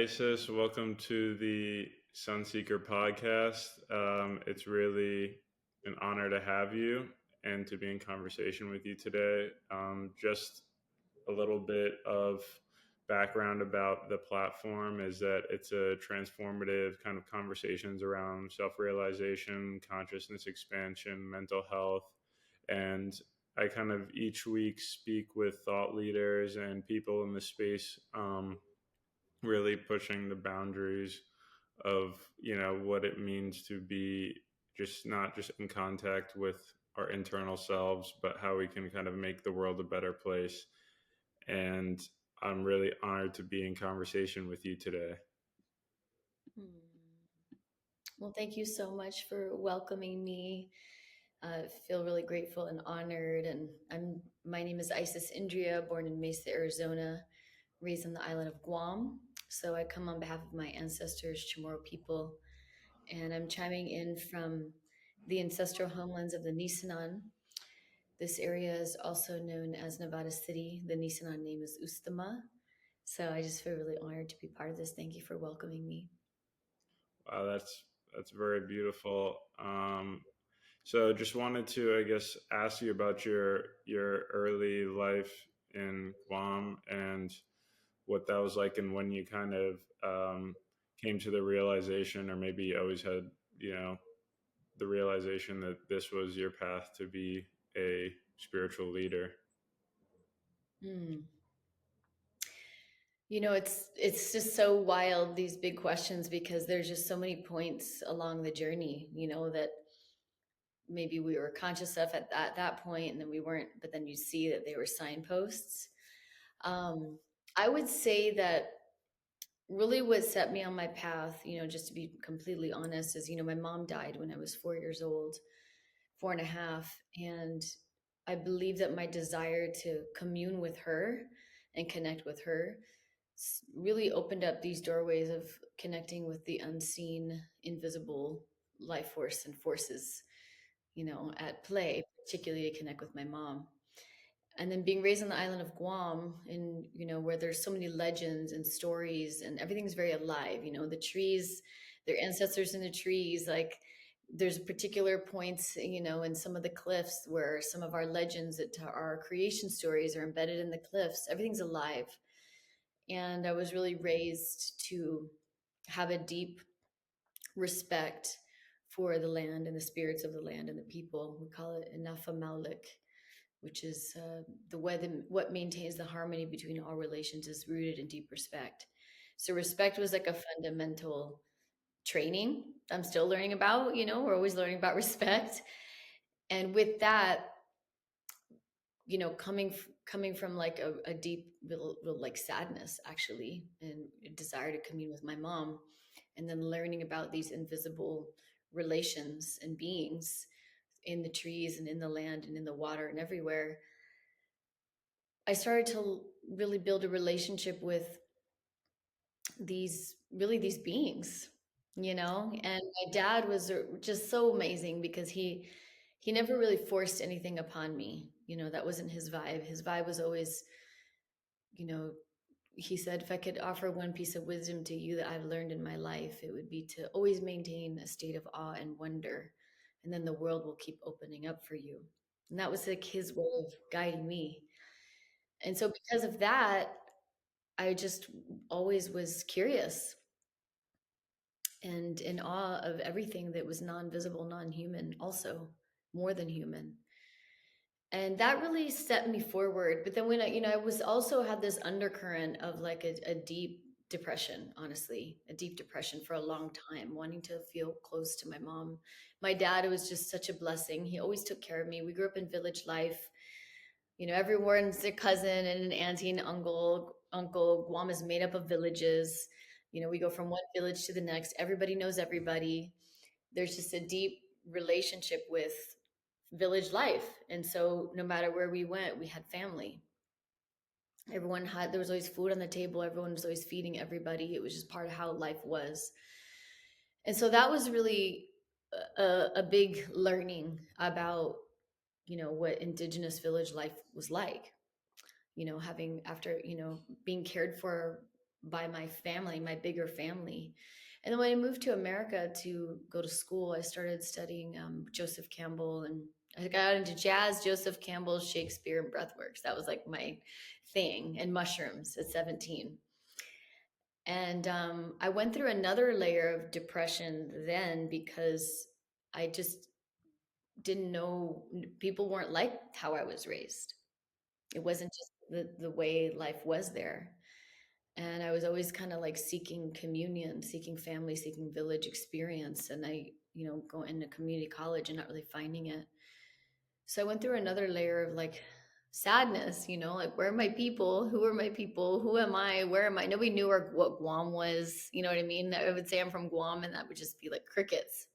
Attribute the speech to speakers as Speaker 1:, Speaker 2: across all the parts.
Speaker 1: Isis. Welcome to the Sunseeker podcast. It's really an honor to have you and to be in conversation with you today. Just a little bit of background about the platform is that it's a transformative kind of conversations around self realization, consciousness expansion, mental health. And I kind of each week speak with thought leaders and people in the space. Really pushing the boundaries of what it means to be just not just in contact with our internal selves, but how we can kind of make the world a better place. And I'm really honored to be in conversation with you today.
Speaker 2: Hmm. Well, thank you so much for welcoming me. I feel really grateful and honored. And my name is Isis Indriya, born in Mesa, Arizona, raised on the island of Guam. So I come on behalf of my ancestors, Chamorro people, and I'm chiming in from the ancestral homelands of the Nisenan. This area is also known as Nevada City. The Nisenan name is Ustama. So I just feel really honored to be part of this. Thank you for welcoming me.
Speaker 1: Wow, that's very beautiful. So just wanted to, I guess, ask you about your early life in Guam and what that was like, and when you kind of came to the realization, or maybe you always had, you know, the realization that this was your path to be a spiritual leader.
Speaker 2: Hmm. It's just so wild, these big questions, because there's just so many points along the journey, that maybe we were conscious of at that point, and then we weren't, but then you see that they were signposts. Um, I would say that really what set me on my path, just to be completely honest, is, my mom died when I was 4 years old, four and a half. And I believe that my desire to commune with her and connect with her really opened up these doorways of connecting with the unseen, invisible life force and forces, at play, particularly to connect with my mom. And then being raised on the island of Guam, in where there's so many legends and stories, and everything's very alive. The trees, their ancestors in the trees, like there's particular points, in some of the cliffs where some of our legends, that our creation stories are embedded in the cliffs. Everything's alive. And I was really raised to have a deep respect for the land and the spirits of the land and the people. We call it Inafa Maulik, which is what maintains the harmony between all relations is rooted in deep respect. So respect was like a fundamental training I'm still learning about. We're always learning about respect. And with that, coming from like a deep real like sadness, actually, and a desire to commune with my mom, and then learning about these invisible relations and beings in the trees and in the land and in the water and everywhere, I started to really build a relationship with these beings, and my dad was just so amazing, because he never really forced anything upon me. That wasn't his vibe. His vibe was always, you know he said, if I could offer one piece of wisdom to you that I've learned in my life, it would be to always maintain a state of awe and wonder, and then the world will keep opening up for you. And that was like his way of guiding me. And so because of that, I just always was curious and in awe of everything that was non-visible, non-human, also more than human. And that really set me forward. But then when I was also had this undercurrent of like a deep depression, honestly, a deep depression for a long time, wanting to feel close to my mom. My dad was just such a blessing. He always took care of me. We grew up in village life. Everyone's a cousin and an auntie and uncle. Guam is made up of villages. We go from one village to the next. Everybody knows everybody. There's just a deep relationship with village life. And so no matter where we went, we had family. There was always food on the table. Everyone was always feeding everybody. It was just part of how life was. And so that was really a big learning about, what indigenous village life was like, having after, being cared for by my family, my bigger family. And then when I moved to America to go to school, I started studying Joseph Campbell, and I got into jazz, Joseph Campbell, Shakespeare, and breathworks. That was like my thing, and mushrooms at 17. And I went through another layer of depression then because I just didn't know, people weren't like how I was raised. It wasn't just the way life was there. And I was always kind of like seeking communion, seeking family, seeking village experience. And I, going into community college and not really finding it. So I went through another layer of like sadness, like where are my people? Who are my people? Who am I? Where am I? Nobody knew what Guam was. You know what I mean? I would say I'm from Guam, and that would just be like crickets.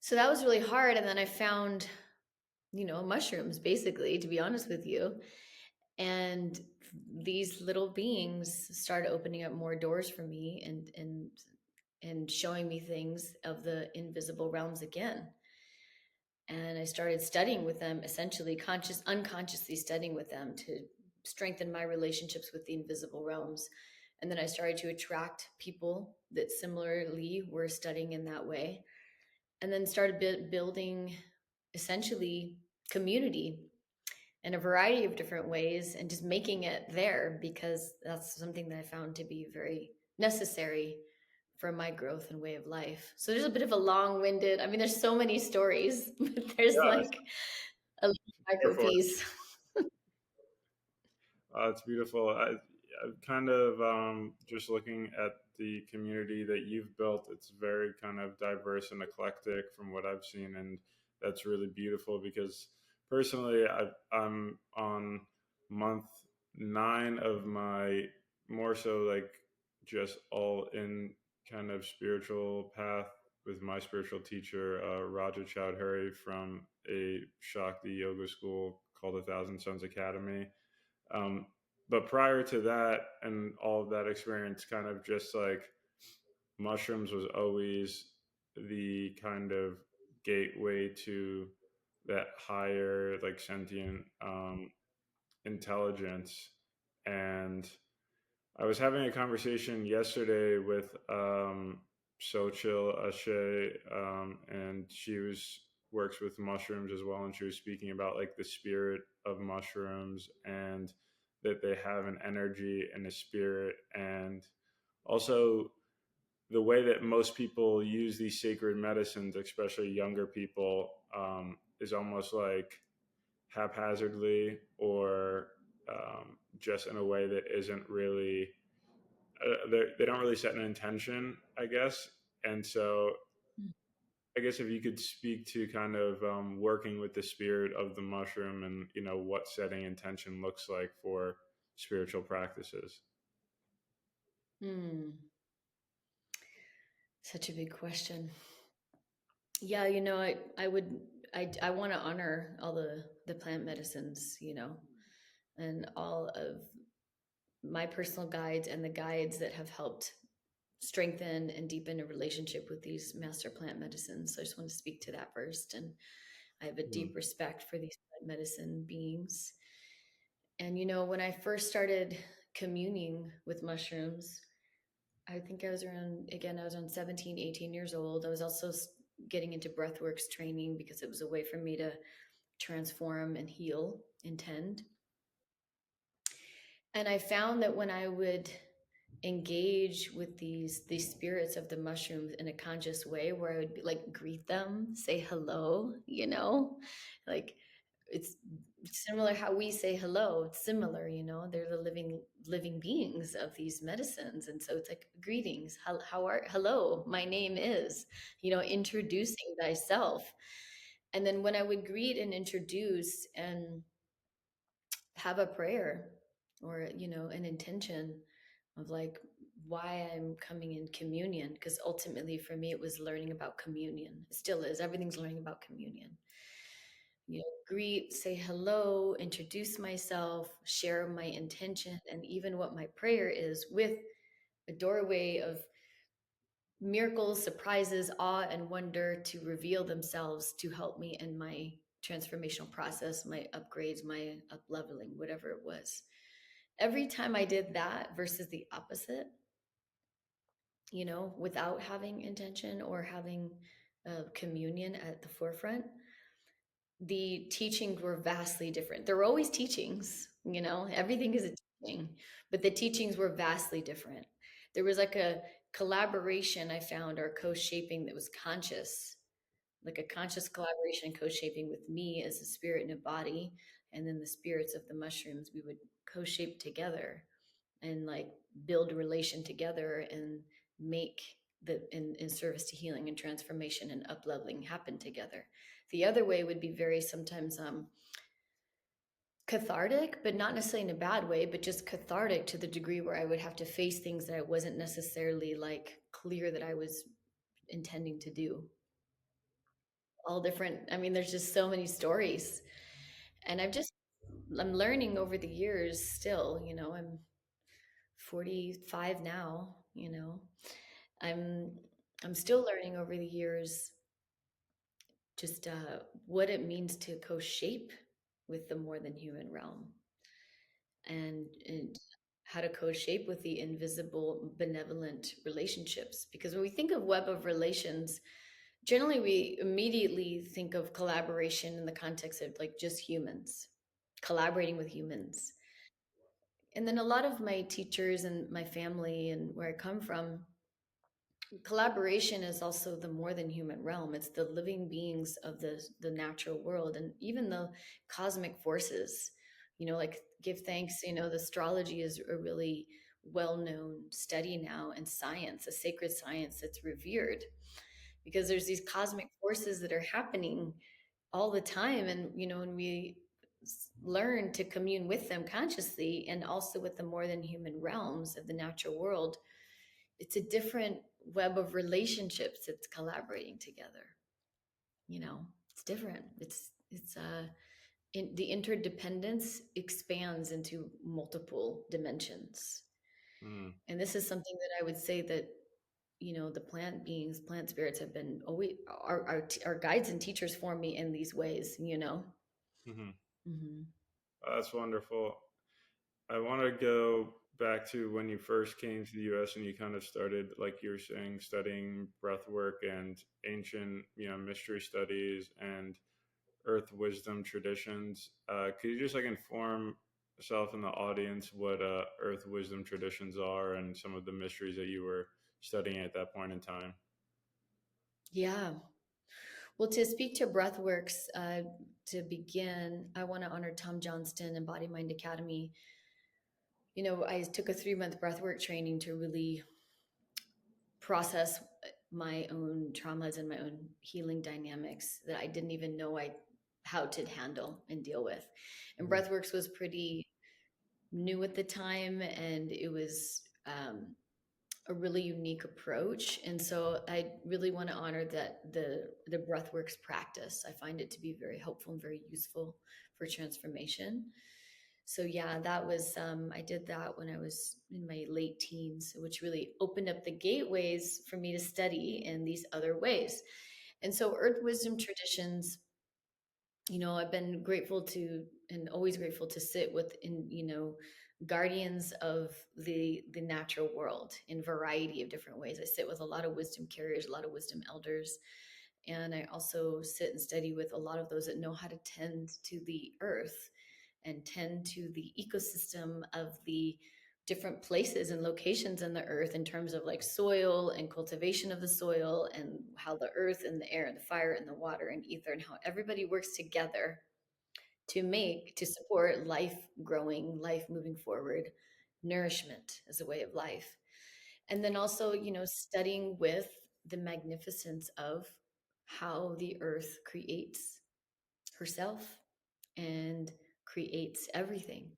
Speaker 2: So that was really hard. And then I found, mushrooms, basically, to be honest with you. And these little beings started opening up more doors for me, and showing me things of the invisible realms again. And I started studying with them, essentially unconsciously studying with them to strengthen my relationships with the invisible realms. And then I started to attract people that similarly were studying in that way, and then started building essentially community in a variety of different ways, and just making it there, because that's something that I found to be very necessary for my growth and way of life. So there's a bit of a long-winded, I mean, there's so many stories, but there's
Speaker 1: Yeah,
Speaker 2: like a little micro
Speaker 1: therefore,
Speaker 2: piece.
Speaker 1: it's beautiful. I'm kind of just looking at the community that you've built. It's very kind of diverse and eclectic from what I've seen, and that's really beautiful because personally, I'm on month 9 of my more so like just all in kind of spiritual path with my spiritual teacher, Raja Chowdhury, from a Shakti yoga school called A Thousand Suns Academy. um, but prior to that and all of that experience, kind of just like mushrooms was always the kind of gateway to that higher, like sentient intelligence. And I was having a conversation yesterday with Sochil Ashe, and she was works with mushrooms as well, and she was speaking about like the spirit of mushrooms and that they have an energy and a spirit, and also the way that most people use these sacred medicines, especially younger people, is almost like haphazardly or just in a way that isn't really they don't really set an intention, I guess. And so, I guess if you could speak to kind of working with the spirit of the mushroom and what setting intention looks like for spiritual practices.
Speaker 2: Hmm, such a big question. Yeah, I would, I want to honor all the plant medicines, and all of my personal guides and the guides that have helped strengthen and deepen a relationship with these master plant medicines. So I just want to speak to that first. And I have a
Speaker 1: Mm.
Speaker 2: deep respect for these plant medicine beings. And, when I first started communing with mushrooms, I think I was around, again, I was around 17, 18 years old. I was also getting into breathworks training because it was a way for me to transform and heal and tend. And I found that when I would engage with these spirits of the mushrooms in a conscious way, where I would be like greet them, say hello, like it's similar how we say hello. It's similar, they're the living beings of these medicines. And so it's like greetings, hello, my name is, introducing thyself. And then when I would greet and introduce and have a prayer, or an intention of like why I'm coming in communion, because ultimately for me it was learning about communion. It still is, everything's learning about communion. Greet, say hello, introduce myself, share my intention, and even what my prayer is, with a doorway of miracles, surprises, awe, and wonder to reveal themselves to help me in my transformational process, my upgrades, my up leveling, whatever it was. every time I did that versus the opposite, without having intention or having communion at the forefront, the teachings were vastly different. There were always teachings, everything is a teaching, but the teachings were vastly different. There was like a collaboration I found, or co-shaping, that was conscious, like a conscious collaboration, co-shaping with me as a spirit and a body, and then the spirits of the mushrooms. We would co-shape together and like build a relation together and make the in service to healing and transformation and up leveling happen together. The other way would be very sometimes cathartic, but not necessarily in a bad way, but just cathartic to the degree where I would have to face things that I wasn't necessarily like clear that I was intending to do. All different. I mean, there's just so many stories. And I'm learning over the years still, I'm 45 now, I'm I'm still learning over the years just what it means to co-shape with the more than human realm, and how to co-shape with the invisible benevolent relationships. Because when we think of web of relations, generally we immediately think of collaboration in the context of like just humans collaborating with humans. And then a lot of my teachers and my family and where I come from, collaboration is also the more than human realm. It's the living beings of the natural world, and even the cosmic forces. Like, give thanks. The astrology is a really well-known study now, and science, a sacred science that's revered, because there's these cosmic forces that are happening all the time. And when we learn to commune with them consciously, and also with the more than human realms of the natural world, it's a different web of relationships that's collaborating together. It's different. The interdependence expands into multiple dimensions.
Speaker 1: Mm,
Speaker 2: And this is something that I would say that the plant beings, plant spirits, have been always our guides and teachers for me in these ways.
Speaker 1: hmm.
Speaker 2: Hmm.
Speaker 1: That's wonderful. I want to go back to when you first came to the U.S. and you kind of started, like you were saying, studying breath work and ancient, mystery studies and earth wisdom traditions. Could you just like inform yourself and the audience what earth wisdom traditions are and some of the mysteries that you were studying at that point in time?
Speaker 2: Yeah. Well, to speak to breathworks, to begin, I want to honor Tom Johnston and Body Mind Academy. I took a 3-month breathwork training to really process my own traumas and my own healing dynamics that I didn't even know how to handle and deal with. And
Speaker 1: Mhm.
Speaker 2: breathworks was pretty new at the time, and it was a really unique approach. And so I really want to honor that the breathworks practice. I find it to be very helpful and very useful for transformation. So yeah, that was I did that when I was in my late teens, which really opened up the gateways for me to study in these other ways. And so earth wisdom traditions, I've been grateful to, and always grateful to sit with, guardians of the natural world in variety of different ways. I sit with a lot of wisdom carriers, a lot of wisdom elders, and I also sit and study with a lot of those that know how to tend to the earth and tend to the ecosystem of the different places and locations in the earth, in terms of like soil and cultivation of the soil, and how the earth and the air and the fire and the water and ether, and how everybody works together to support life growing, life moving forward, nourishment as a way of life. And then also, studying with the magnificence of how the earth creates herself and creates everything,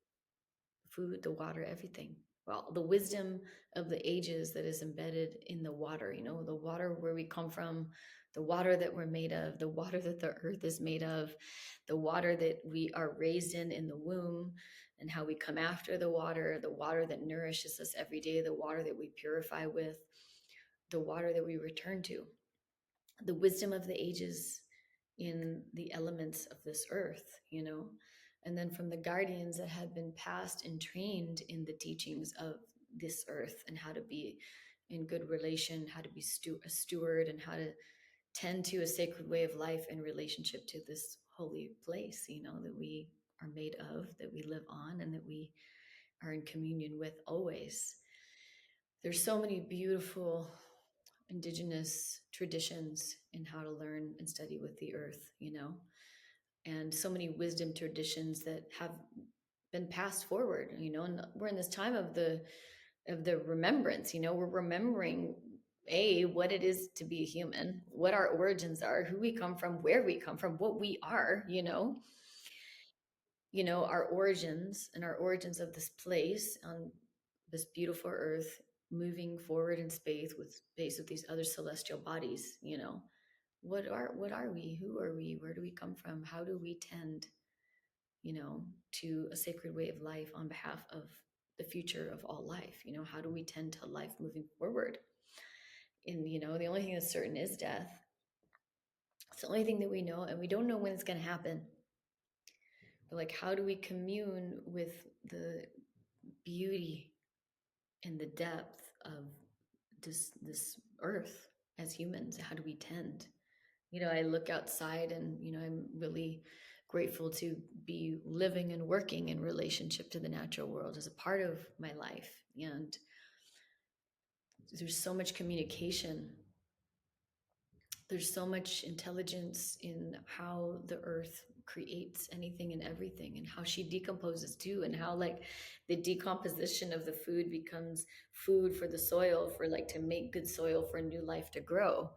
Speaker 2: food, the water, everything. Well, the wisdom of the ages that is embedded in the water, the water where we come from, the water that we're made of, the water that the earth is made of, the water that we are raised in the womb, and how we come after the water that nourishes us every day, the water that we purify with, the water that we return to, the wisdom of the ages in the elements of this earth. and then from the guardians that had been passed and trained in the teachings of this earth and how to be in good relation, how to be a steward, and how to tend to a sacred way of life in relationship to this holy place, that we are made of, that we live on, and that we are in communion with always. There's so many beautiful indigenous traditions in how to learn and study with the earth, and so many wisdom traditions that have been passed forward, and we're in this time of the remembrance, we're remembering what it is to be a human, what our origins are, who we come from, where we come from, what we are, our origins and our origins of this place on this beautiful earth, moving forward in space with these other celestial bodies. What are we, who are we, where do we come from, how do we tend to a sacred way of life on behalf of the future of all life. How do we tend to life moving forward? And the only thing that's certain is death. It's the only thing that we know, and we don't know when it's going to happen. But like, how do we commune with the beauty and the depth of this earth as humans? How do we tend? I look outside, and I'm really grateful to be living and working in relationship to the natural world as a part of my life. And there's so much communication, there's so much intelligence in how the earth creates anything and everything, and how she decomposes too, and how like the decomposition of the food becomes food for the soil, for like to make good soil for a new life to grow.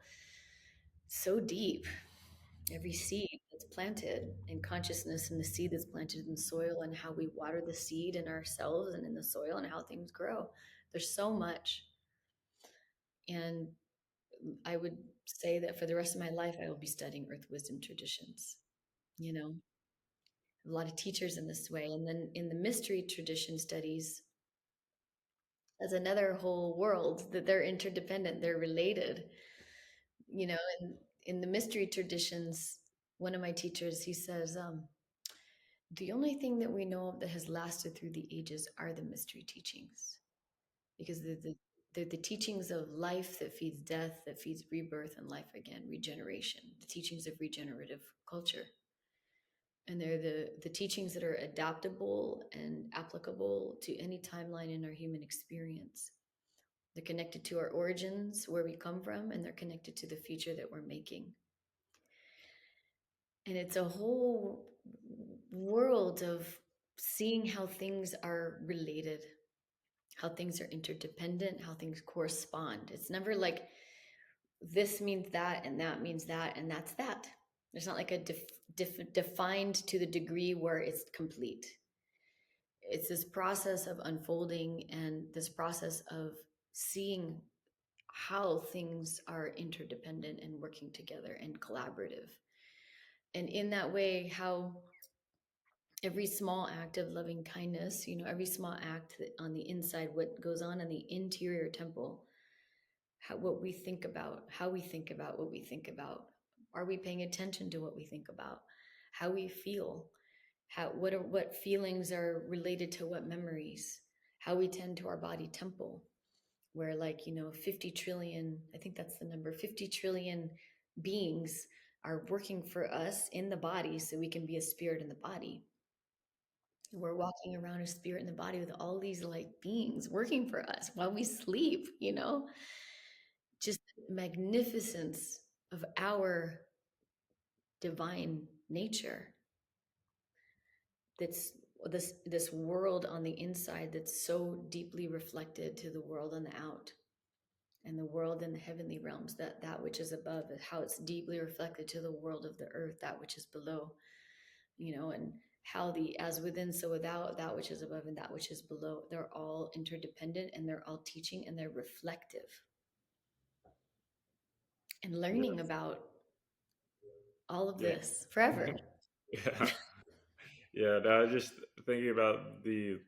Speaker 2: So deep. Every seed that's planted in consciousness, and the seed that's planted in the soil, and how we water the seed in ourselves and in the soil, and how things grow. There's so much. And I would say that for the rest of my life, I will be studying earth wisdom traditions. You know, a lot of teachers in this way. And then in the mystery tradition studies, that's another whole world, that they're interdependent, they're related. And in the mystery traditions, one of my teachers, he says, the only thing that we know of that has lasted through the ages are the mystery teachings, because they're the teachings of life that feeds death, that feeds rebirth and life again, regeneration, the teachings of regenerative culture. And they're the teachings that are adaptable and applicable to any timeline in our human experience. They're connected to our origins, where we come from, and they're connected to the future that we're making. And it's a whole world of seeing how things are related, how things are interdependent, how things correspond. It's never like this means that, and that means that, and that's that. There's not like a defined to the degree where it's complete. It's this process of unfolding, and this process of seeing how things are interdependent and working together and collaborative. And in that way, how every small act of loving kindness, every small act on the inside, what goes on in the interior temple, what we think about, how we think about what we think about, are we paying attention to what we think about, how we feel, what feelings are related to what memories, how we tend to our body temple, where 50 trillion, I think that's the number, 50 trillion beings are working for us in the body, so we can be a spirit in the body. We're walking around a spirit in the body with all these beings working for us while we sleep, just magnificence of our divine nature. That's this world on the inside that's so deeply reflected to the world on the out, and the world in the heavenly realms, that which is above, how it's deeply reflected to the world of the earth, that which is below, and how the as within so without, that which is above and that which is below, they're all interdependent, and they're all teaching, and they're reflective. And learning about all of
Speaker 1: Yeah.
Speaker 2: this forever.
Speaker 1: Yeah. Yeah, no, I was just thinking about the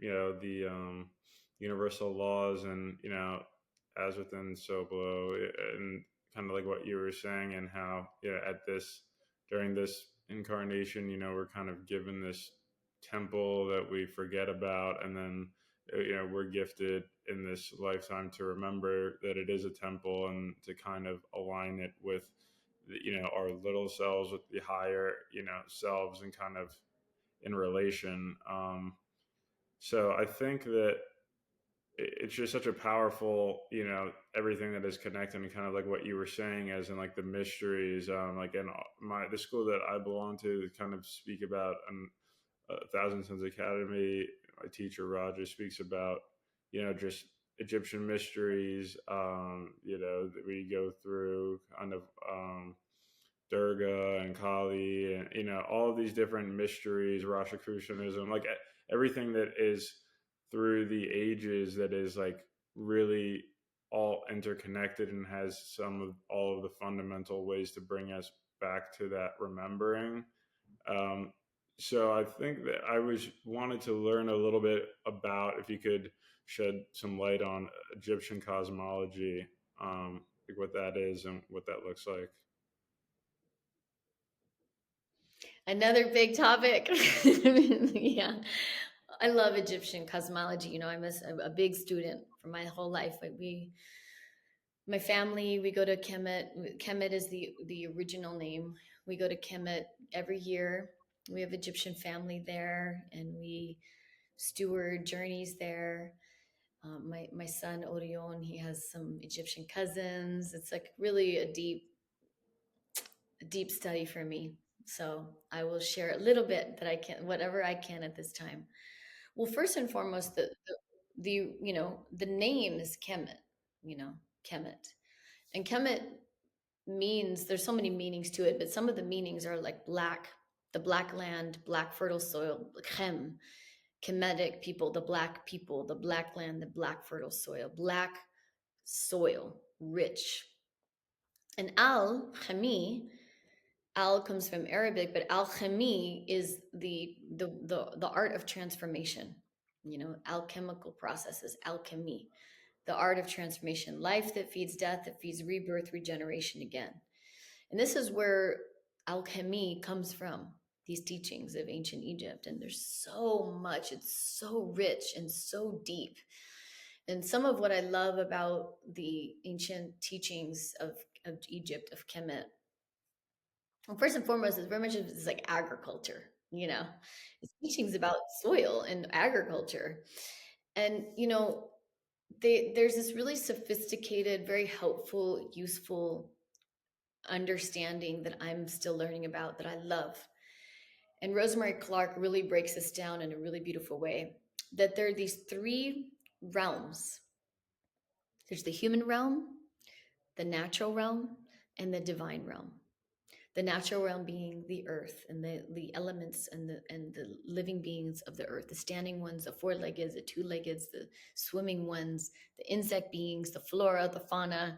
Speaker 1: universal laws, and as within so below, and kind of like what you were saying, and how at this during this incarnation, we're kind of given this temple that we forget about, and then we're gifted in this lifetime to remember that it is a temple and to kind of align it with our little selves with the higher selves, and kind of in relation. So I think that it's just such a powerful, everything that is connected, and kind of like what you were saying, as in like the mysteries, like in the school that I belong to, kind of speak about, Thousand Sons Academy. My teacher Roger speaks about, just Egyptian mysteries, that we go through, kind of, Durga and Kali, and all of these different mysteries, Rosicrucianism, like everything that is through the ages, that is like really all interconnected, and has some of all of the fundamental ways to bring us back to that remembering. Um, so I think that I was wanted to learn a little bit about, if you could shed some light on Egyptian cosmology, like what that is and what that looks like.
Speaker 2: Another big topic. Yeah. I love Egyptian cosmology. I'm a big student for my whole life. My family, we go to Kemet. Kemet is the original name. We go to Kemet every year. We have Egyptian family there, and we steward journeys there. My son Orion, he has some Egyptian cousins. It's like really a deep study for me. So I will share a little bit that I can, whatever I can at this time. Well, first and foremost, the name is Kemet, you know, Kemet, and Kemet means, there's so many meanings to it, but some of the meanings are like black, the black land, black fertile soil, Chem, Kemetic people, the black land, the black fertile soil, black soil, rich. And al-Khami, al comes from Arabic, but alchemy is the art of transformation. Alchemical processes, alchemy, the art of transformation, life that feeds death, that feeds rebirth, regeneration again. And this is where alchemy comes from, these teachings of ancient Egypt. And there's so much, it's so rich and so deep. And some of what I love about the ancient teachings of Egypt, of Kemet, well, first and foremost, is very much of it's like agriculture. It's teachings about soil and agriculture. And, there's this really sophisticated, very helpful, useful understanding that I'm still learning about, that I love. And Rosemary Clark really breaks this down in a really beautiful way, that there are these three realms. There's the human realm, the natural realm, and the divine realm. The natural realm being the earth and the elements and the living beings of the earth, the standing ones, the four-legged, the two-legged, the swimming ones, the insect beings, the flora, the fauna,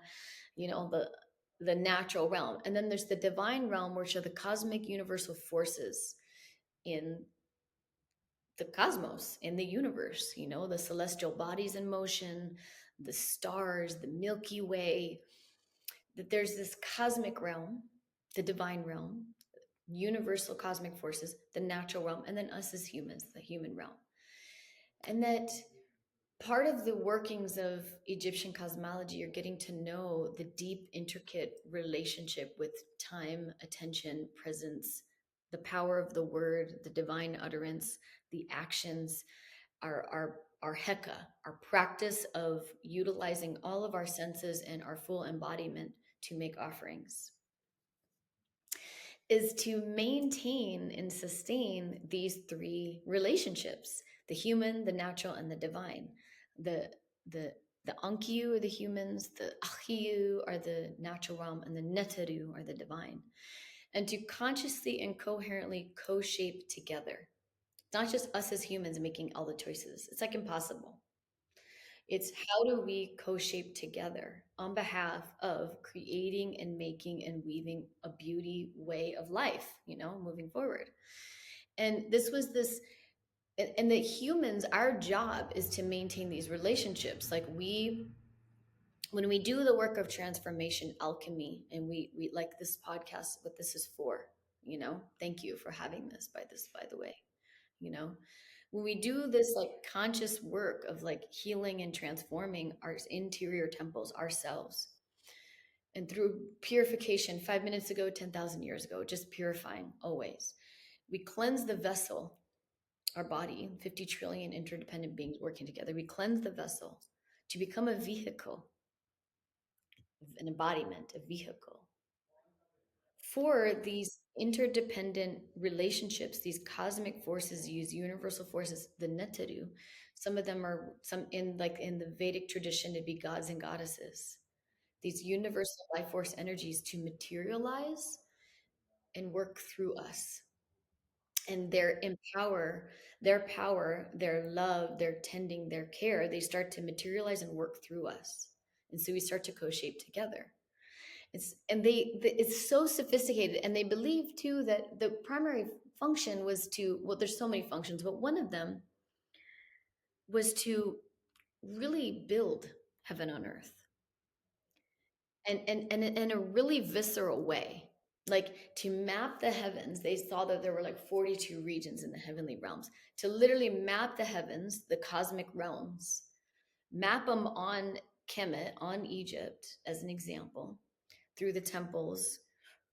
Speaker 2: the natural realm. And then there's the divine realm, which are the cosmic universal forces in the cosmos, in the universe, the celestial bodies in motion, the stars, the Milky Way. That there's this cosmic realm, the divine realm, universal cosmic forces, the natural realm, and then us as humans, the human realm. And that part of the workings of Egyptian cosmology, you're getting to know the deep, intricate relationship with time, attention, presence, the power of the word, the divine utterance, the actions, our Heka, our practice of utilizing all of our senses and our full embodiment to make offerings, is to maintain and sustain these three relationships: the human, the natural, and the divine. The the the Ankiyu are the humans, the Achiyu are the natural realm, and the Neteru are the divine. And to consciously and coherently co-shape together. Not just us as humans making all the choices. It's like impossible. It's how do we co-shape together on behalf of creating and making and weaving a beauty way of life, moving forward. And this was this, and the humans, our job is to maintain these relationships. Like when we do the work of transformation, alchemy, and we like this podcast, what this is for, thank you for having this, by the way. you know. When we do this like conscious work of like healing and transforming our interior temples ourselves, and through purification, 5 minutes ago, 10,000 years ago, just purifying always, we cleanse the vessel, our body, 50 trillion interdependent beings working together. We cleanse the vessel to become a vehicle, an embodiment, a vehicle for these interdependent relationships, these cosmic forces, these universal forces, the Neteru. Some of them are some in like in the Vedic tradition to be gods and goddesses. These universal life force energies to materialize and work through us. And their power, their love, their tending, their care, they start to materialize and work through us. And so we start to co-shape together. It's so sophisticated, and they believe too that the primary function was to, well, there's so many functions, but one of them was to really build heaven on earth, and in a really visceral way, like to map the heavens. They saw that there were like 42 regions in the heavenly realms, to literally map the heavens, the cosmic realms, map them on Kemet, on Egypt as an example, through the temples,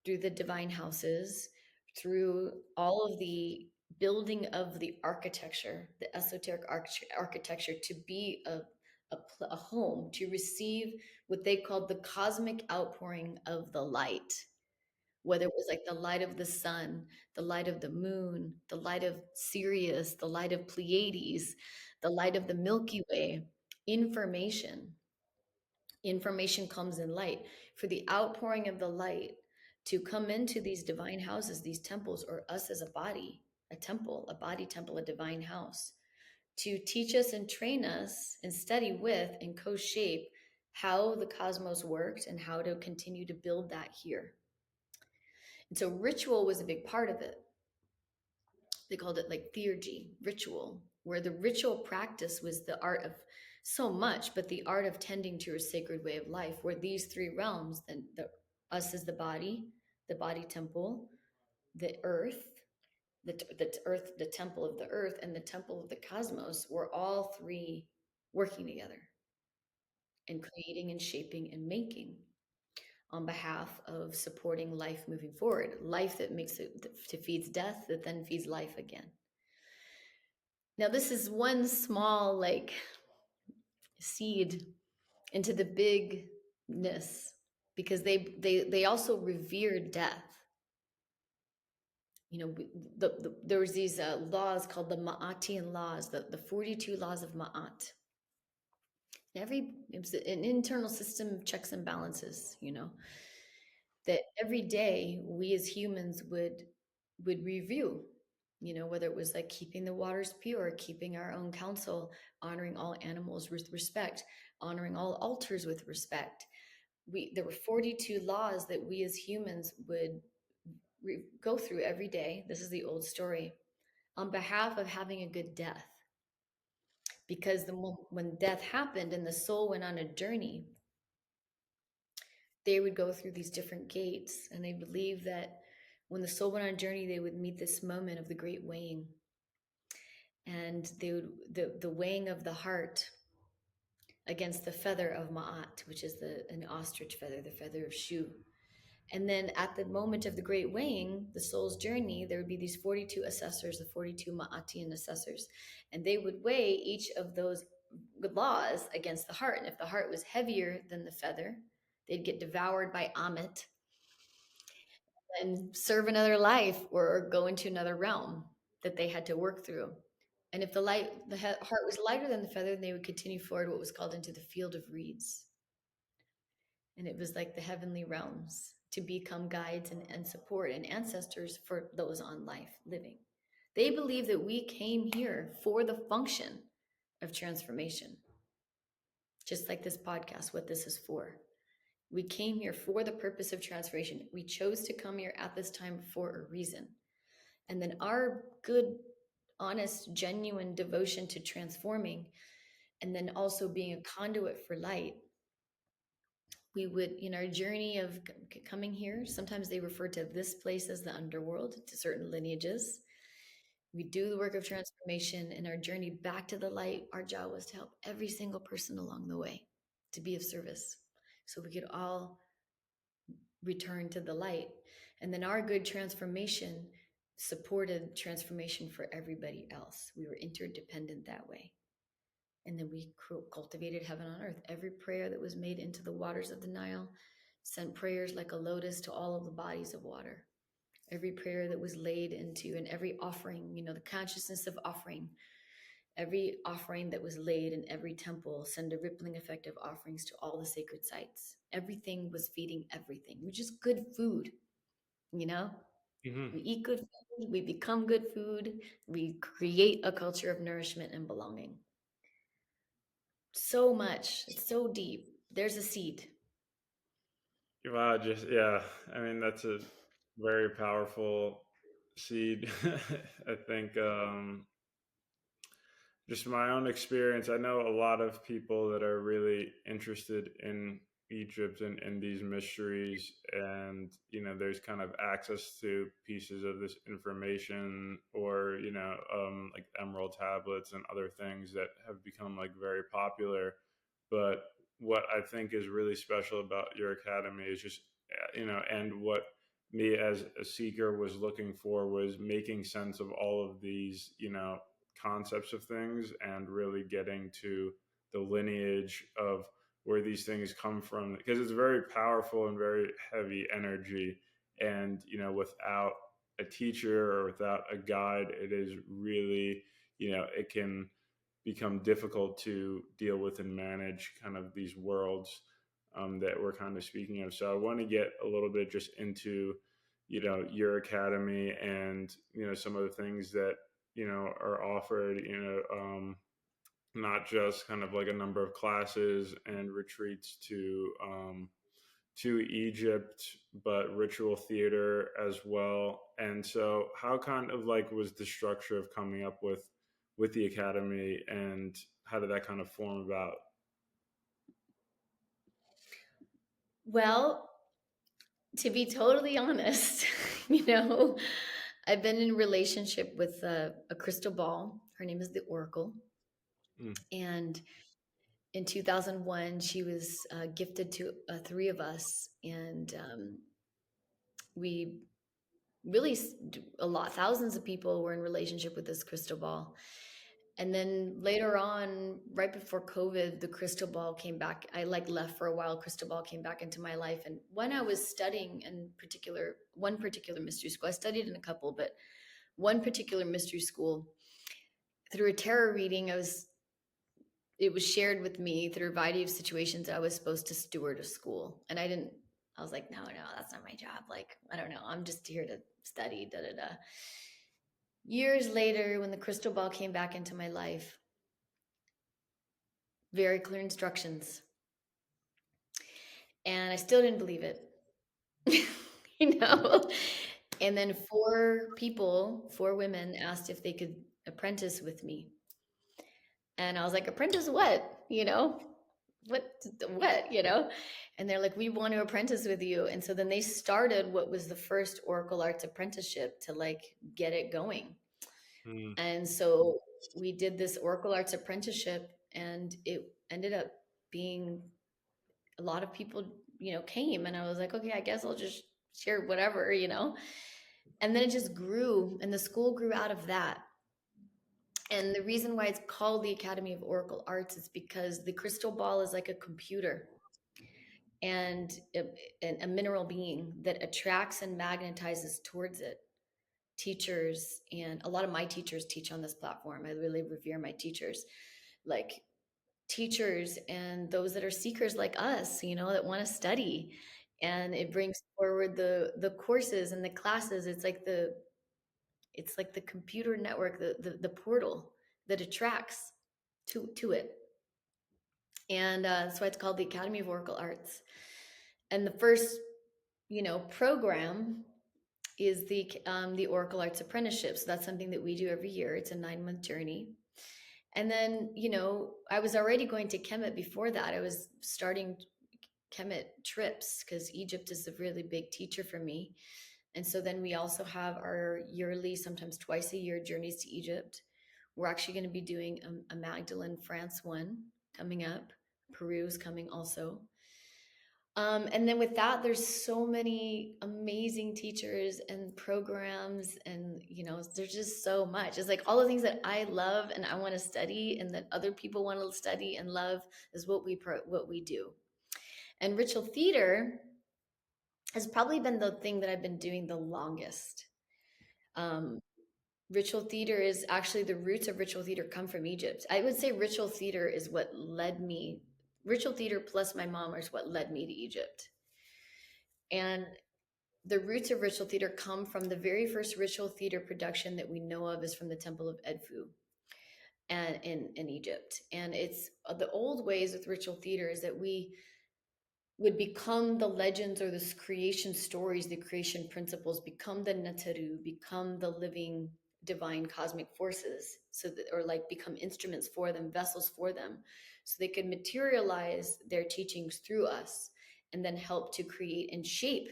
Speaker 2: through the divine houses, through all of the building of the architecture, the esoteric architecture, to be a home, to receive what they called the cosmic outpouring of the light, whether it was like the light of the sun, the light of the moon, the light of Sirius, the light of Pleiades, the light of the Milky Way. Information comes in light. For the outpouring of the light to come into these divine houses, these temples, or us as a body, a temple, a body temple, a divine house, to teach us and train us and study with and co-shape how the cosmos worked and how to continue to build that here. And so ritual was a big part of it. They called it like theurgy, ritual, where the ritual practice was the art of so much, but the art of tending to a sacred way of life, where these three realms, then us as the body temple, the earth, the earth, the temple of the earth, and the temple of the cosmos, were all three working together and creating and shaping and making on behalf of supporting life moving forward, life that makes it, that feeds death, that then feeds life again. Now, this is one small like seed into the bigness, because they also revered death. You know, there was these laws called the Ma'atian laws, the 42 laws of Ma'at. It was an internal system of checks and balances, you know, that every day we as humans would review, you know, whether it was like keeping the waters pure, keeping our own counsel, honoring all animals with respect, honoring all altars with respect. There were 42 laws that we as humans would go through every day. This is the old story, on behalf of having a good death. Because when death happened and the soul went on a journey, they would go through these different gates, and they believe that when the soul went on a journey, they would meet this moment of the great weighing, and they would the weighing of the heart against the feather of Ma'at, which is an ostrich feather, the feather of Shu. And then at the moment of the great weighing, the soul's journey, there would be these 42 assessors, the 42 Ma'atian assessors, and they would weigh each of those laws against the heart. And if the heart was heavier than the feather, they'd get devoured by Amit and serve another life or go into another realm that they had to work through. And if the heart was lighter than the feather, then they would continue forward what was called into the field of reeds. And it was like the heavenly realms to become guides and support and ancestors for those on life living. They believe that we came here for the function of transformation, just like this podcast, what this is for. We came here for the purpose of transformation. We chose to come here at this time for a reason. And then our good, honest, genuine devotion to transforming, and then also being a conduit for light, we would, in our journey of coming here, sometimes they refer to this place as the underworld, to certain lineages. We do the work of transformation, and our journey back to the light, our job was to help every single person along the way to be of service so we could all return to the light. And then our good transformation supported transformation for everybody else. We were interdependent that way. And then we cultivated heaven on earth. Every prayer that was made into the waters of the Nile sent prayers like a lotus to all of the bodies of water. Every prayer that was laid into, and every offering, the consciousness of offering, every offering that was laid in every temple sent a rippling effect of offerings to all the sacred sites. Everything was feeding everything, which is good food, you know?
Speaker 1: Hmm.
Speaker 2: We eat good food, we become good food, we create a culture of nourishment and belonging. So much, it's so deep. There's a seed.
Speaker 1: Wow, just yeah. I mean, that's a very powerful seed. I think just my own experience, I know a lot of people that are really interested in Egypt and these mysteries, and there's kind of access to pieces of this information, or like emerald tablets and other things that have become like very popular. But what I think is really special about your academy is just and what me as a seeker was looking for was making sense of all of these concepts of things and really getting to the lineage of where these things come from, because it's very powerful and very heavy energy, and without a teacher or without a guide, it is really it can become difficult to deal with and manage kind of these worlds that we're kind of speaking of. So I want to get a little bit just into your academy and some of the things that are offered, not just kind of like a number of classes and retreats to Egypt, but ritual theater as well. And so how kind of like was the structure of coming up with the academy, and how did that kind of form about?
Speaker 2: Well, to be totally honest, I've been in a relationship with a crystal ball. Her name is the Oracle.
Speaker 1: Mm,
Speaker 2: And in 2001, she was gifted to three of us. And we really, thousands of people were in relationship with this crystal ball. And then later on, right before COVID, the crystal ball came back. I like left for a while. Crystal ball came back into my life. And when I was studying one particular mystery school, I studied in a couple, but one particular mystery school, through a tarot reading, it was shared with me through a variety of situations I was supposed to steward a school. And I was like, no, that's not my job. Like, I don't know. I'm just here to study, da, da, da. Years later, when the crystal ball came back into my life, very clear instructions. And I still didn't believe it, you know? And then four women asked if they could apprentice with me. And I was like, apprentice what? What, what? And they're like, we want to apprentice with you. And so then they started what was the first Oracle Arts apprenticeship to like get it going.
Speaker 1: mm,
Speaker 2: And so we did this Oracle Arts apprenticeship, and it ended up being a lot of people, came, and I was like, okay, I guess I'll just share whatever. And then it just grew, and the school grew out of that. And the reason why it's called the Academy of Oracle Arts is because the crystal ball is like a computer and a mineral being that attracts and magnetizes towards it teachers. And a lot of my teachers teach on this platform. I really revere my teachers, like teachers and those that are seekers like us, that want to study. And it brings forward the courses and the classes. It's like the computer network, the portal that attracts to it. And that's why it's called the Academy of Oracle Arts. And the first, program is the Oracle Arts Apprenticeship. So that's something that we do every year. It's a 9-month journey. And then, I was already going to Kemet before that. I was starting Kemet trips because Egypt is a really big teacher for me. And so then we also have our yearly, sometimes twice a year, journeys to Egypt. We're actually going to be doing a Magdalene, France one coming up. Peru is coming also. And then with that, there's so many amazing teachers and programs, and there's just so much. It's like all the things that I love and I want to study, and that other people want to study and love, is what we do. And ritual theater has probably been the thing that I've been doing the longest. Um, Ritual theater is actually, the roots of ritual theater come from Egypt. I would say ritual theater is what led me. Ritual theater plus my mom is what led me to Egypt. And the roots of ritual theater come from the very first ritual theater production that we know of is from the Temple of Edfu and in Egypt. And it's the old ways with ritual theater is that we would become the legends or the creation stories, the creation principles, become the Nataru, become the living divine cosmic forces, so that, or like become instruments for them, vessels for them, so they could materialize their teachings through us and then help to create and shape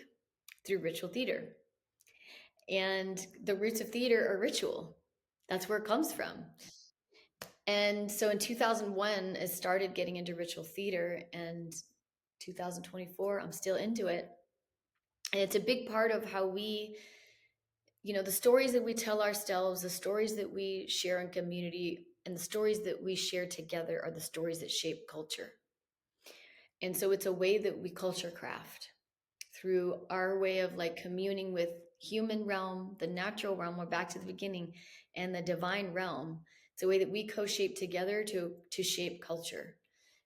Speaker 2: through ritual theater. And the roots of theater are ritual. That's where it comes from. And so in 2001, I started getting into ritual theater, and 2024, I'm still into it. And it's a big part of how we, the stories that we tell ourselves, the stories that we share in community, and the stories that we share together are the stories that shape culture. And so it's a way that we culture craft through our way of like communing with human realm, the natural realm, we're back to the beginning, and the divine realm. It's a way that we co-shape together to shape culture,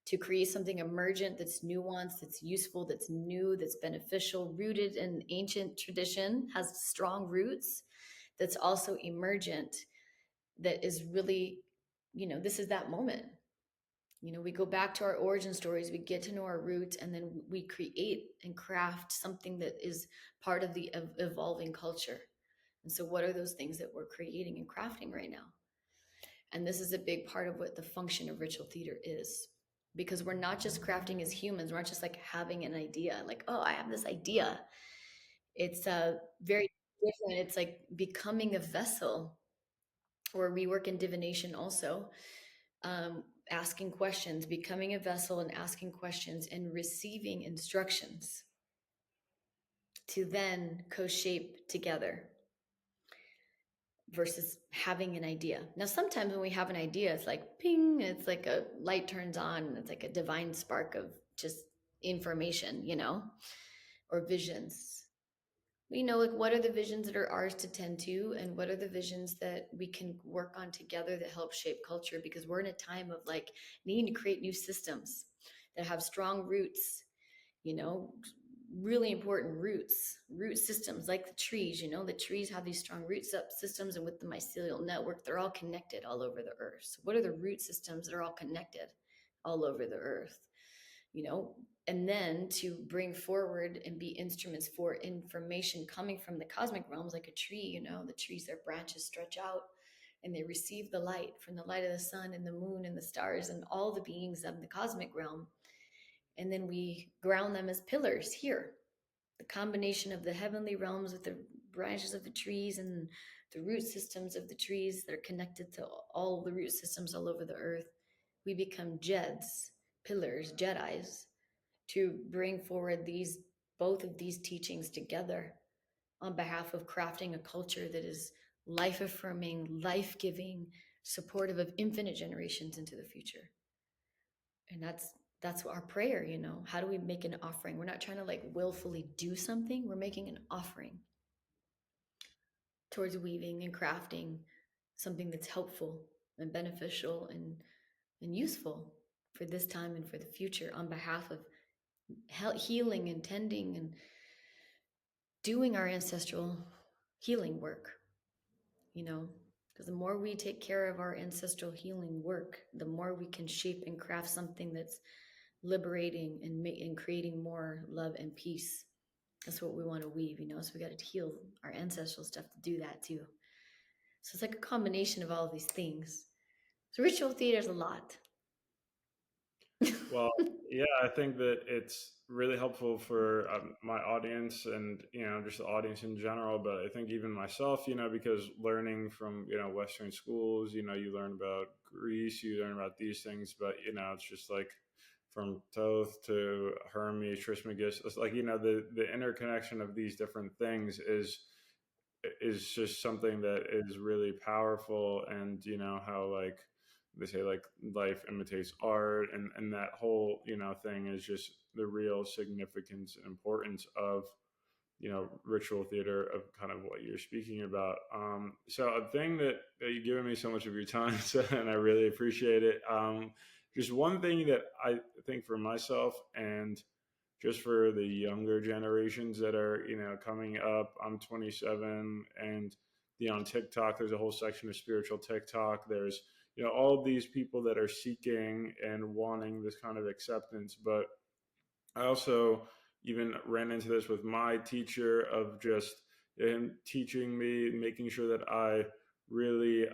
Speaker 2: to create something emergent that's nuanced, that's useful, that's new, that's beneficial, rooted in ancient tradition, has strong roots, that's also emergent, that is really, this is that moment. We go back to our origin stories, we get to know our roots, and then we create and craft something that is part of the evolving culture. And so, what are those things that we're creating and crafting right now? And this is a big part of what the function of ritual theater is. Because we're not just crafting as humans, we're not just like having an idea, like, oh, I have this idea. It's very different. It's like becoming a vessel, where we work in divination also, asking questions, becoming a vessel and asking questions and receiving instructions to then co-shape together versus having an idea. Now, sometimes when we have an idea, it's like ping, it's like a light turns on, it's like a divine spark of just information, or visions. Like what are the visions that are ours to tend to, and what are the visions that we can work on together that help shape culture? Because we're in a time of like needing to create new systems that have strong roots, you know, really important root systems, like the trees. The trees have these strong root systems, and with the mycelial network, they're all connected all over the earth. So what are the root systems that are all connected all over the earth? And then to bring forward and be instruments for information coming from the cosmic realms, like a tree. The trees, their branches stretch out and they receive the light from the light of the sun and the moon and the stars and all the beings of the cosmic realm. And then we ground them as pillars here. The combination of the heavenly realms with the branches of the trees and the root systems of the trees that are connected to all the root systems all over the earth. We become Jeds, pillars, Jedis, to bring forward both of these teachings together on behalf of crafting a culture that is life affirming, life giving, supportive of infinite generations into the future. And that's our prayer. How do we make an offering? We're not trying to like willfully do something, we're making an offering towards weaving and crafting something that's helpful and beneficial and useful for this time and for the future, on behalf of healing and tending and doing our ancestral healing work, because the more we take care of our ancestral healing work, the more we can shape and craft something that's liberating and creating more love and peace. That's what we want to weave, so we got to heal our ancestral stuff to do that too. So it's like a combination of all these things. So ritual theater is a lot.
Speaker 1: Well, Yeah, I think that it's really helpful for my audience and just the audience in general. But I think even myself, because learning from Western schools, you learn about Greece, you learn about these things, but it's just like from Thoth to Hermes, Trismegistus, it's like the interconnection of these different things is just something that is really powerful. And how like they say like life imitates art, and that whole thing is just the real significance and importance of ritual theater, of kind of what you're speaking about. So a thing that you've given me so much of your time, so, and I really appreciate it. Just one thing that I think for myself, and just for the younger generations that are coming up. I'm 27, and on TikTok there's a whole section of spiritual TikTok. There's all these people that are seeking and wanting this kind of acceptance. But I also even ran into this with my teacher, of just him teaching me, making sure that I really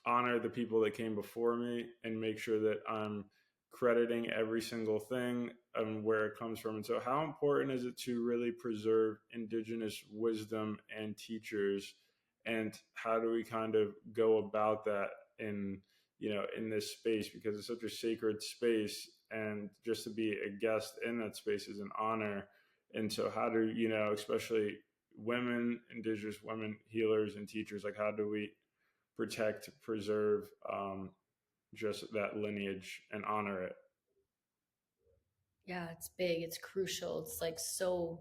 Speaker 1: honor the people that came before me, and make sure that I'm crediting every single thing and where it comes from. And so, how important is it to really preserve indigenous wisdom and teachers? And how do we kind of go about that in in this space, because it's such a sacred space, and just to be a guest in that space is an honor. And so, how do especially women, indigenous women healers and teachers, like how do we protect, preserve, just that lineage and honor it?
Speaker 2: Yeah, it's big, it's crucial, it's like so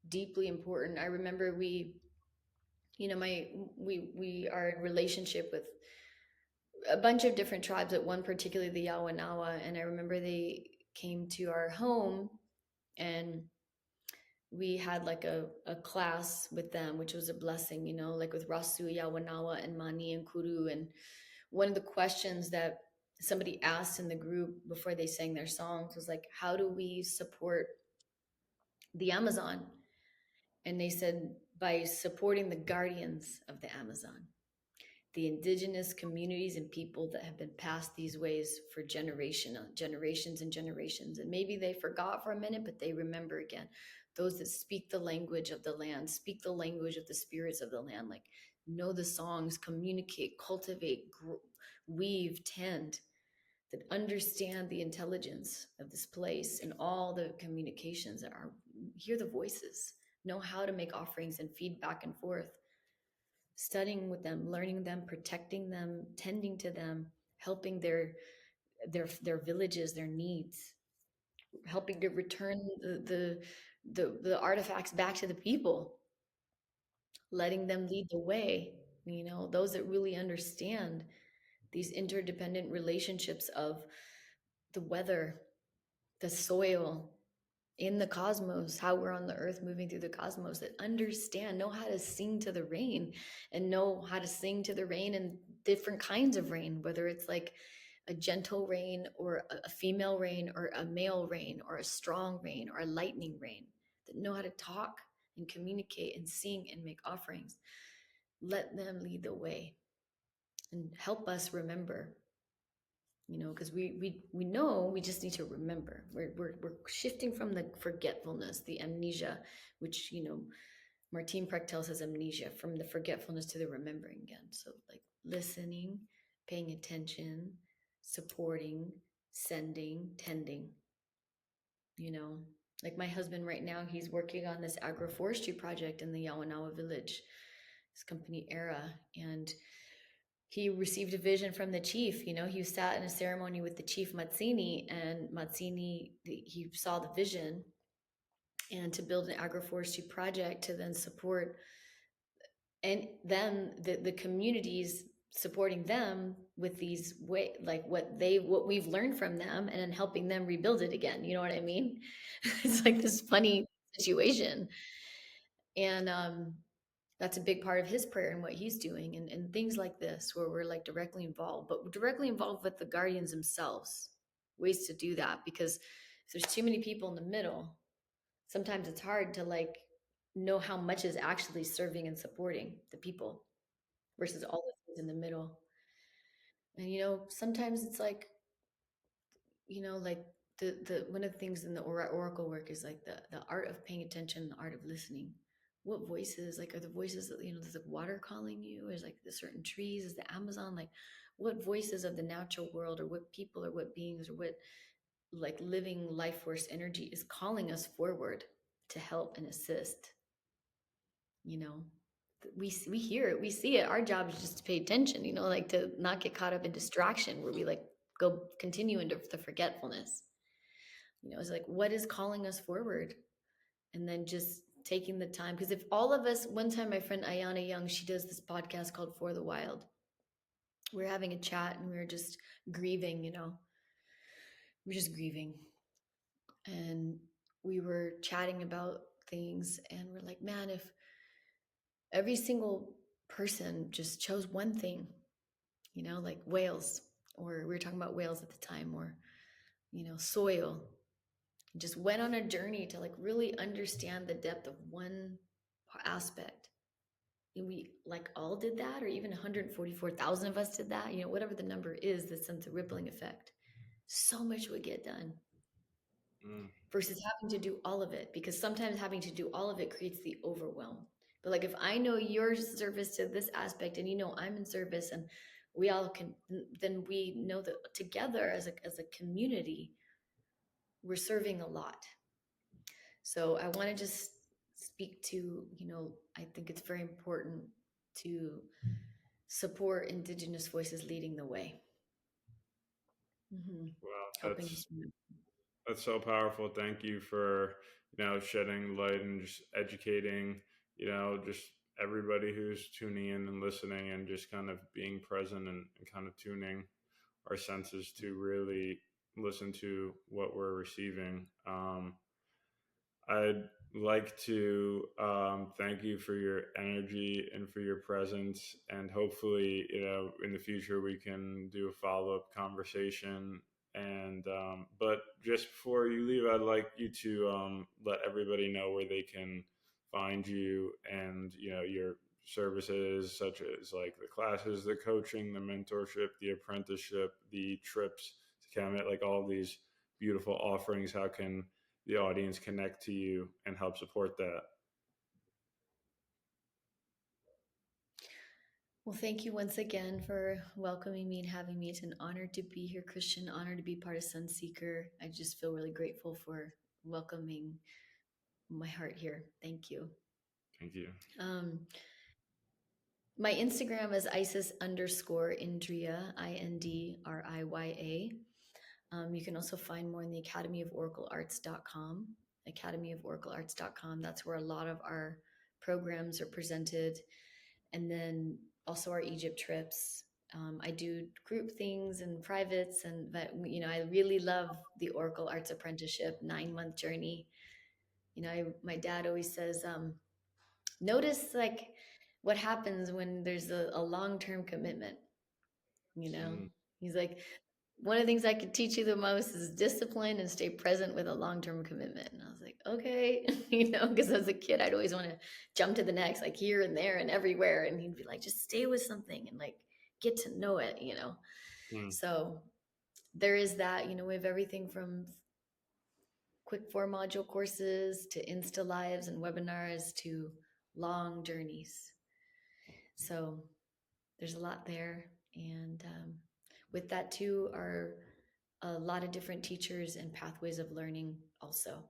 Speaker 2: deeply important. I remember my we are in relationship with a bunch of different tribes, at one particularly the Yawanawa, and I remember they came to our home, and we had like a class with them, which was a blessing, like with Rasu, Yawanawa, and Mani and Kuru. And one of the questions that somebody asked in the group before they sang their songs was like, how do we support the Amazon? And they said, by supporting the guardians of the Amazon, the indigenous communities and people that have been passed these ways for generations and generations. And maybe they forgot for a minute, but they remember again. Those that speak the language of the land, speak the language of the spirits of the land, like know the songs, communicate, cultivate, weave, tend, that understand the intelligence of this place and all the communications that are, hear the voices, know how to make offerings and feed back and forth, studying with them, learning them, protecting them, tending to them, helping their villages, their needs, helping to return the artifacts back to the people, letting them lead the way. Those that really understand these interdependent relationships of the weather, the soil, in the cosmos, how we're on the earth moving through the cosmos, that understand, know how to sing to the rain, and know how to sing to the rain and different kinds of rain, whether it's like a gentle rain or a female rain or a male rain or a strong rain or a lightning rain, that know how to talk and communicate and sing and make offerings. Let them lead the way and help us remember, because we know, we just need to remember. We're shifting from the forgetfulness, the amnesia, which Martine Prechtel says amnesia, from the forgetfulness to the remembering again. So like listening, paying attention, supporting, sending, tending. Like my husband right now, he's working on this agroforestry project in the Yawanawa village, his company Era, and he received a vision from the chief. He sat in a ceremony with the chief Mazzini, and Mazzini, he saw the vision, and to build an agroforestry project to then support, and then the communities supporting them with these way, like what we've learned from them, and then helping them rebuild it again. You know what I mean? It's like this funny situation. And that's a big part of his prayer and what he's doing, and things like this, where we're like directly involved, but directly involved with the guardians themselves, ways to do that. Because if there's too many people in the middle, sometimes it's hard to like know how much is actually serving and supporting the people versus all the things in the middle. And sometimes it's like, like the one of the things in the oracle work is like the art of paying attention, the art of listening. What voices, like, are the voices that, there's like water calling you, is like the certain trees, is the Amazon, like what voices of the natural world, or what people, or what beings, or what like living life force energy is calling us forward to help and assist. you know we hear it, we see it. Our job is just to pay attention, like to not get caught up in distraction where we like go continue into the forgetfulness. It's like, what is calling us forward? And then just taking the time, because if all of us, one time my friend Ayana Young, she does this podcast called For the Wild. We are having a chat and we were just grieving, we're just grieving, and we were chatting about things, and we're like, man, if every single person just chose one thing, like whales, or we were talking about whales at the time, or, soil, just went on a journey to like really understand the depth of one aspect. And we like all did that, or even 144,000 of us did that, whatever the number is that sends a rippling effect. So much would get done
Speaker 1: Mm.
Speaker 2: versus having to do all of it, because sometimes having to do all of it creates the overwhelm. But like, if I know your service to this aspect, and I'm in service, and we all can, then we know that together as a community, we're serving a lot. So I want to just speak to, I think it's very important to support Indigenous voices leading the way.
Speaker 1: Wow,
Speaker 2: Helping us.
Speaker 1: that's so powerful. Thank you for shedding light and just educating just everybody who's tuning in and listening, and just kind of being present, and kind of tuning our senses to really listen to what we're receiving. I'd like to thank you for your energy and for your presence. And hopefully, in the future, we can do a follow up conversation. And, but just before you leave, I'd like you to let everybody know where they can find you, and, your services, such as like the classes, the coaching, the mentorship, the apprenticeship, the trips to Kemet, like all these beautiful offerings. How can the audience connect to you and help support that?
Speaker 2: Well, thank you once again for welcoming me and having me. It's an honor to be here, Christian. Honor to be part of Sunseeker. I just feel really grateful for welcoming my heart here. Thank you.
Speaker 1: Thank you.
Speaker 2: My Instagram is Isis_Indriya, Indriya. You can also find more in the academyoforaclearts.com. Academyoforaclearts.com. That's where a lot of our programs are presented. And then also our Egypt trips. I do group things and privates, but I really love the Oracle Arts Apprenticeship 9-month journey. My dad always says, notice like what happens when there's a long-term commitment.
Speaker 1: Mm.
Speaker 2: He's like, one of the things I could teach you the most is discipline and stay present with a long-term commitment. And I was like, okay, because as a kid, I'd always want to jump to the next, like here and there and everywhere. And he'd be like, just stay with something and like get to know it.
Speaker 1: Mm.
Speaker 2: So there is that. We have everything from quick 4-module courses to Insta Lives and webinars to long journeys. So there's a lot there. And with that too are a lot of different teachers and pathways of learning also.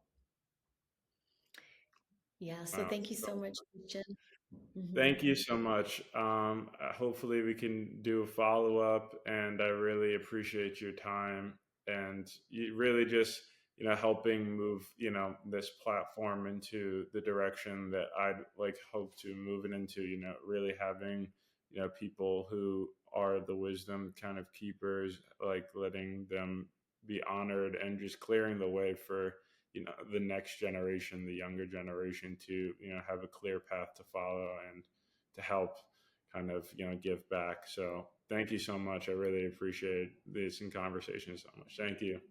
Speaker 2: Yeah, so
Speaker 1: Wow.
Speaker 2: thank you so much, Christian.
Speaker 1: Thank you so much. Hopefully, we can do a follow up, and I really appreciate your time, and you really just helping move this platform into the direction that I'd like hope to move it into. Really having people who are the wisdom kind of keepers, like letting them be honored, and just clearing the way for the next generation, the younger generation, to have a clear path to follow, and to help kind of give back. So thank you so much. I really appreciate this and conversation so much. Thank you.